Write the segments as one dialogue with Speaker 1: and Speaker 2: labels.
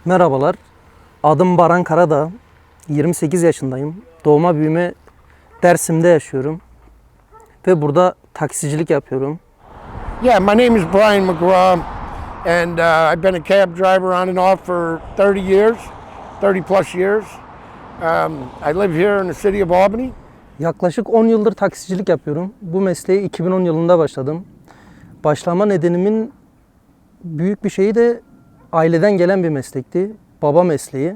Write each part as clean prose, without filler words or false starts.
Speaker 1: Merhabalar, adım Baran Karadağ, 28 yaşındayım. Doğma büyüme Dersim'de yaşıyorum ve burada taksicilik yapıyorum.
Speaker 2: Yeah, my name is Brian McGraw, and I've been a cab driver on and off for 30 years, 30 plus years. I live here in the city of Albany.
Speaker 1: Yaklaşık 10 yıldır taksicilik yapıyorum. Bu mesleği 2010 yılında başladım. Başlama nedenimin büyük bir şeyi de aileden gelen bir meslekti. Baba mesleği.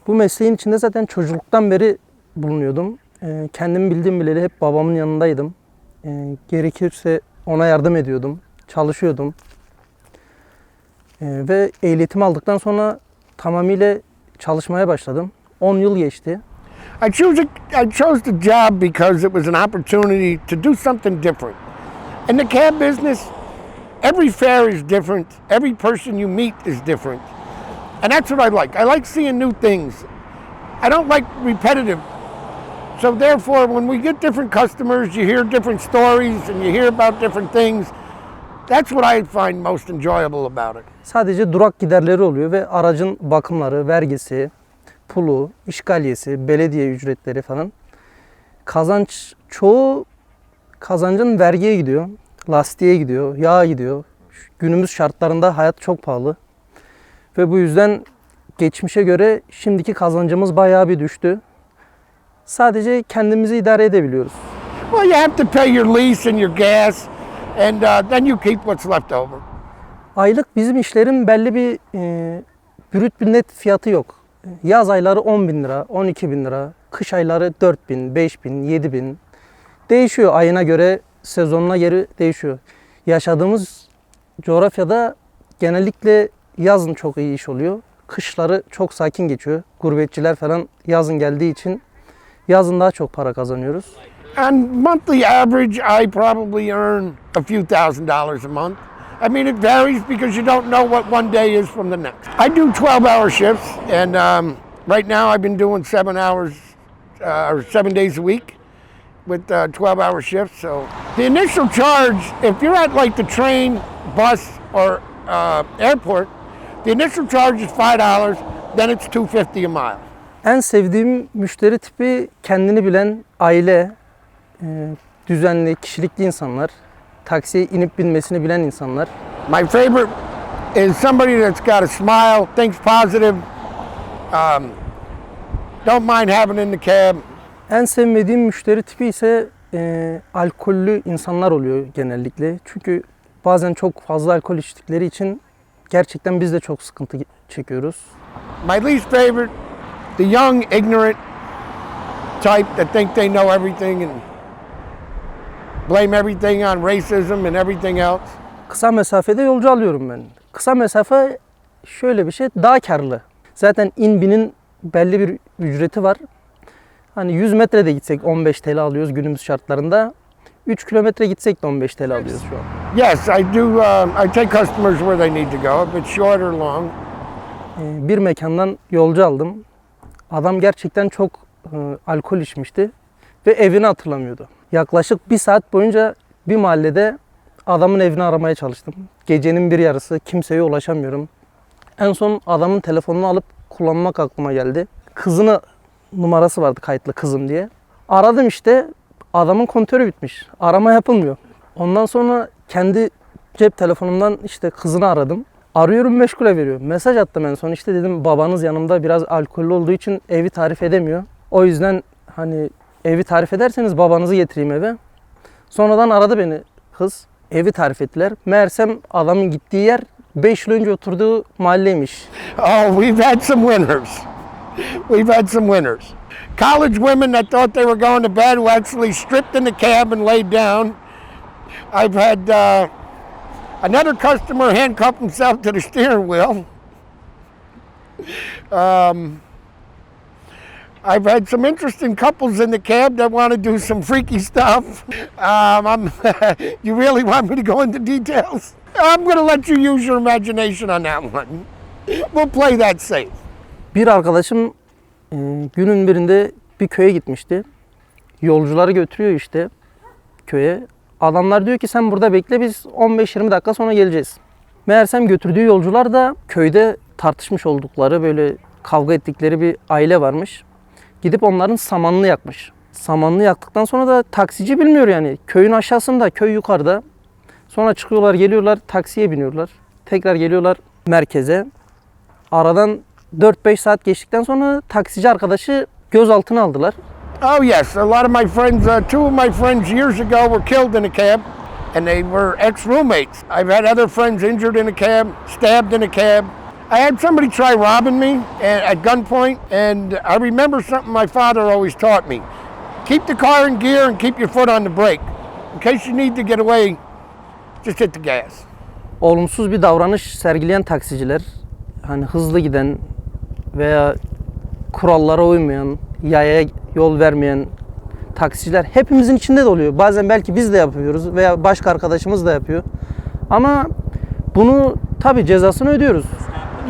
Speaker 1: Bu mesleğin içinde zaten çocukluktan beri bulunuyordum. Kendimi bildiğim bileli hep babamın yanındaydım. Gerekirse ona yardım ediyordum. Çalışıyordum. Ve ehliyetimi aldıktan sonra tamamıyla çalışmaya başladım. 10 yıl geçti.
Speaker 2: I chose the job because it was an opportunity to do something different. In the cab business, every fare is different. Every person you meet is different. And that's what I like. I like seeing new things. I don't like repetitive. So therefore, when we get different customers, you hear different stories and you hear about different things. That's what I find most enjoyable about it.
Speaker 1: Sadece durak giderleri oluyor ve aracın bakımları, vergisi, pulu, işgaliyesi, belediye ücretleri falan. Çoğu kazancın vergiye gidiyor, lastiğe gidiyor, yağa gidiyor. Günümüz şartlarında hayat çok pahalı. Ve bu yüzden geçmişe göre şimdiki kazancımız bayağı bir düştü. Sadece kendimizi idare edebiliyoruz.
Speaker 2: Well, you have to pay your lease and your gas, and then you keep what's left over.
Speaker 1: Aylık bizim işlerin belli bir brüt bir net fiyatı yok. Yaz ayları 10 bin lira, 12 bin lira. Kış ayları 4 bin, 5 bin, 7 bin. Değişiyor ayına göre, sezonuna göre değişiyor. Yaşadığımız coğrafyada genellikle yazın çok iyi iş oluyor. Kışları çok sakin geçiyor. Gurbetçiler falan yazın geldiği için yazın daha çok para kazanıyoruz.
Speaker 2: On monthly average, I probably earn a few $1,000s a month. I mean, it varies because you don't know what one day is from the next. I do 12-hour shifts, and right now I've been doing 7 hours or 7 days a week with 12-hour shifts. So the initial charge, if you're at like the train, bus, or airport, the initial charge is $5. Then it's $2.50 a mile.
Speaker 1: En sevdiğim müşteri tipi kendini bilen aile, düzenli, kişilikli insanlar. Taksiye inip binmesini bilen insanlar.
Speaker 2: My favorite is somebody that's got a smile, thinks positive, don't mind having in the cab.
Speaker 1: En sevmediğim müşteri tipi ise alkollü insanlar oluyor genellikle. Çünkü bazen çok fazla alkol içtikleri için gerçekten biz de çok sıkıntı çekiyoruz.
Speaker 2: My least favorite, the young, ignorant type that think they know everything and blame everything on racism and everything else.
Speaker 1: Kısa mesafede yolcu alıyorum ben. Kısa mesafe şöyle bir şey, daha karlı. Zaten in binin belli bir ücreti var. Hani 100 metrede gitsek 15 TL alıyoruz günümüz şartlarında. 3 kilometre gitsek de 15 TL alıyoruz şu an.
Speaker 2: Yes, I do. I take customers where they need to go, if it's short or long.
Speaker 1: Bir mekandan yolcu aldım. Adam gerçekten çok alkol içmişti ve evini hatırlamıyordu. Yaklaşık 1 saat boyunca bir mahallede adamın evini aramaya çalıştım. Gecenin bir yarısı, kimseye ulaşamıyorum. En son adamın telefonunu alıp kullanmak aklıma geldi. Kızının numarası vardı kayıtlı, kızım diye. Aradım işte, adamın kontörü bitmiş. Arama yapılmıyor. Ondan sonra kendi cep telefonumdan işte kızını aradım. Arıyorum, meşgule veriyor. Mesaj attım en son, işte dedim babanız yanımda biraz alkollü olduğu için evi tarif edemiyor. O yüzden hani evi tarif ederseniz babanızı getireyim eve. Sonradan aradı beni kız. Evi tarif ettiler. Meğersem adamın gittiği yer 5 yıl önce oturduğu mahalleymiş.
Speaker 2: Oh, we've had some winners. We've had some winners. College women that thought they were going to bed who actually stripped in the cab and laid down. I've had another customer handcuff himself to the steering wheel. I've had some interesting couples in the cab that want to do some freaky stuff. You really want me to go into details? I'm going to let you use your imagination on that one. We'll play that safe.
Speaker 1: Bir arkadaşım günün birinde bir köye gitmişti. Yolcuları götürüyor işte köye. Adamlar diyor ki sen burada bekle, biz 15-20 dakika sonra geleceğiz. Meğersem götürdüğü yolcular da köyde tartışmış oldukları, böyle kavga ettikleri bir aile varmış. Gidip onların samanını yakmış. Samanını yaktıktan sonra da taksici bilmiyor yani. Köyün aşağısında, köy yukarıda. Sonra çıkıyorlar, geliyorlar, taksiye biniyorlar. Tekrar geliyorlar merkeze. Aradan 4-5 saat geçtikten sonra taksici arkadaşı gözaltına aldılar.
Speaker 2: Oh yes, a lot of my friends, two of my friends years ago were killed in a cab, and they were ex-roommates. I've had other friends injured in a cab, stabbed in a cab. I had somebody try robbing me at gunpoint, and I remember something my father always taught me. Keep the car in gear and keep your foot on the brake. In case you need to get away, just hit the gas.
Speaker 1: Olumsuz bir davranış sergileyen taksiciler, hani hızlı giden veya kurallara uymayan, yaya yol vermeyen taksiciler hepimizin içinde de oluyor. Bazen belki biz de yapıyoruz veya başka arkadaşımız da yapıyor. Ama bunu tabii cezasını ödüyoruz.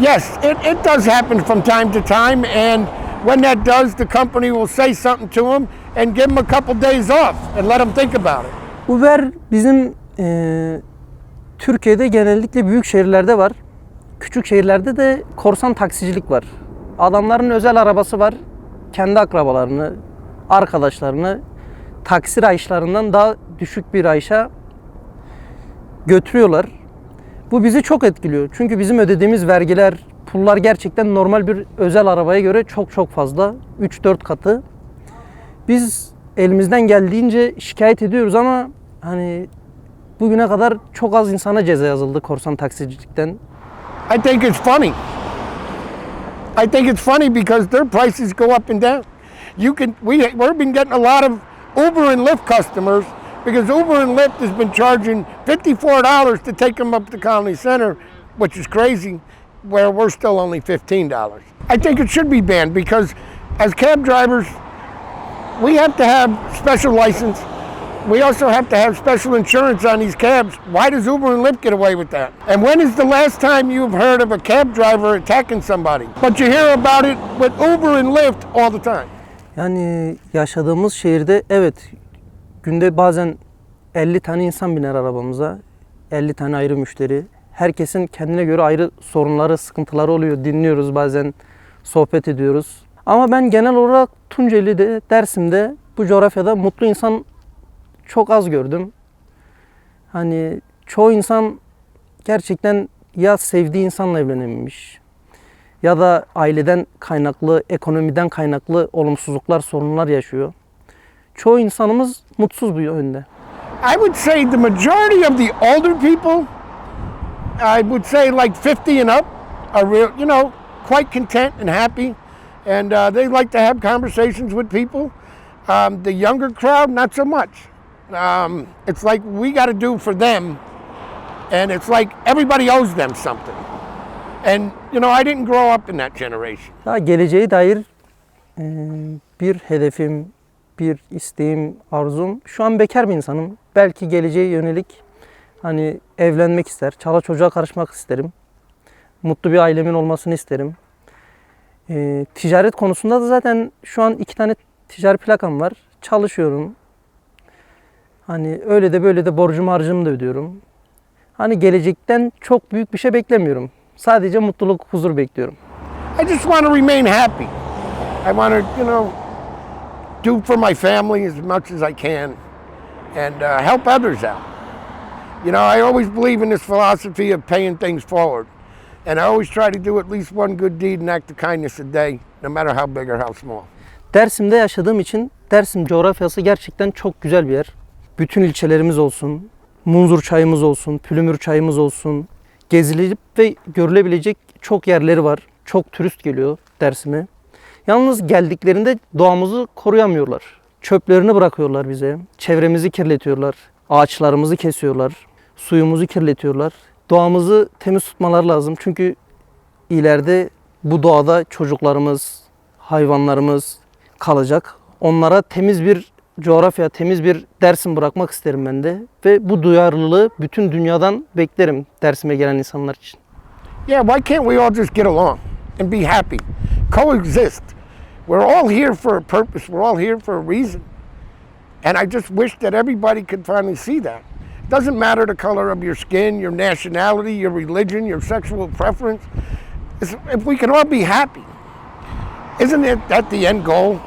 Speaker 2: Yes, it does happen from time to time, and when that does, the company will say something to them and give them a couple days off and let them think about it.
Speaker 1: Uber bizim Türkiye'de genellikle büyük şehirlerde var. Küçük şehirlerde de korsan taksicilik var. Adamların özel arabası var. Kendi akrabalarını, arkadaşlarını taksi rayişlerinden daha düşük bir rayışa götürüyorlar. Bu bizi çok etkiliyor. Çünkü bizim ödediğimiz vergiler, pullar gerçekten normal bir özel arabaya göre çok fazla. 3-4 katı. Biz elimizden geldiğince şikayet ediyoruz ama hani bugüne kadar çok az insana ceza yazıldı korsan taksicilikten.
Speaker 2: I think it's funny. I think it's funny because their prices go up and down. We've been getting a lot of Uber and Lyft customers because Uber and Lyft has been charging $54 to take them up to Colony Center, which is crazy, where we're still only $15. I think it should be banned because as cab drivers, we have to have special license. We also have to have special insurance on these cabs. Why does Uber and Lyft get away with that? And when is the last time you've heard of a cab driver attacking somebody? But you hear about it with Uber and Lyft all the time.
Speaker 1: Yani yaşadığımız şehirde evet günde bazen 50 tane insan biner arabamıza. 50 tane ayrı müşteri. Herkesin kendine göre ayrı sorunları, sıkıntıları oluyor. Dinliyoruz bazen, sohbet ediyoruz. Ama ben genel olarak Tunceli'de, Dersim'de bu coğrafyada mutlu insan çok az gördüm. Hani çoğu insan gerçekten ya sevdiği insanla evlenememiş ya da aileden kaynaklı, ekonomiden kaynaklı olumsuzluklar, sorunlar yaşıyor. Çoğu insanımız mutsuz bu yönde.
Speaker 2: I would say the majority of the older people, I would say like 50 and up, are real, quite content and happy, and they like to have conversations with people. The younger crowd, not so much. It's like we got to do for them, and it's like everybody owes them something. And I didn't grow up in that generation.
Speaker 1: Ya geleceğe dair bir hedefim, bir isteğim, arzum. Şu an bekar bir insanım. Belki geleceğe yönelik hani evlenmek ister, çala çocuğa karışmak isterim. Mutlu bir ailemin olmasını isterim. Ticaret konusunda da zaten şu an 2 tane ticari plakam var. Çalışıyorum. Hani öyle de böyle de borcumu harcımı da ödüyorum. Hani gelecekten çok büyük bir şey beklemiyorum. Sadece mutluluk, huzur bekliyorum.
Speaker 2: I just want to remain happy. I want to, do for my family as much as I can and help others out. I always believe in this philosophy of paying things forward. And I always try to do at least one good deed and act of kindness a day, no matter how big or how small.
Speaker 1: Dersim'de yaşadığım için Dersim coğrafyası gerçekten çok güzel bir yer. Bütün ilçelerimiz olsun, Munzur çayımız olsun, Pülümür çayımız olsun. Gezilip ve görülebilecek çok yerleri var. Çok turist geliyor Dersim'e. Yalnız geldiklerinde doğamızı koruyamıyorlar. Çöplerini bırakıyorlar bize. Çevremizi kirletiyorlar. Ağaçlarımızı kesiyorlar. Suyumuzu kirletiyorlar. Doğamızı temiz tutmaları lazım. Çünkü ileride bu doğada çocuklarımız, hayvanlarımız kalacak. Onlara temiz bir coğrafya, temiz bir Dersim bırakmak isterim ben de. Ve bu duyarlılığı bütün dünyadan beklerim Dersim'e gelen insanlar için.
Speaker 2: Yeah, why can't we all just get along and be happy? Coexist. We're all here for a purpose. We're all here for a reason. And I just wish that everybody could finally see that. It doesn't matter the color of your skin, your nationality, your religion, your sexual preference. if we can all be happy, isn't it that the end goal?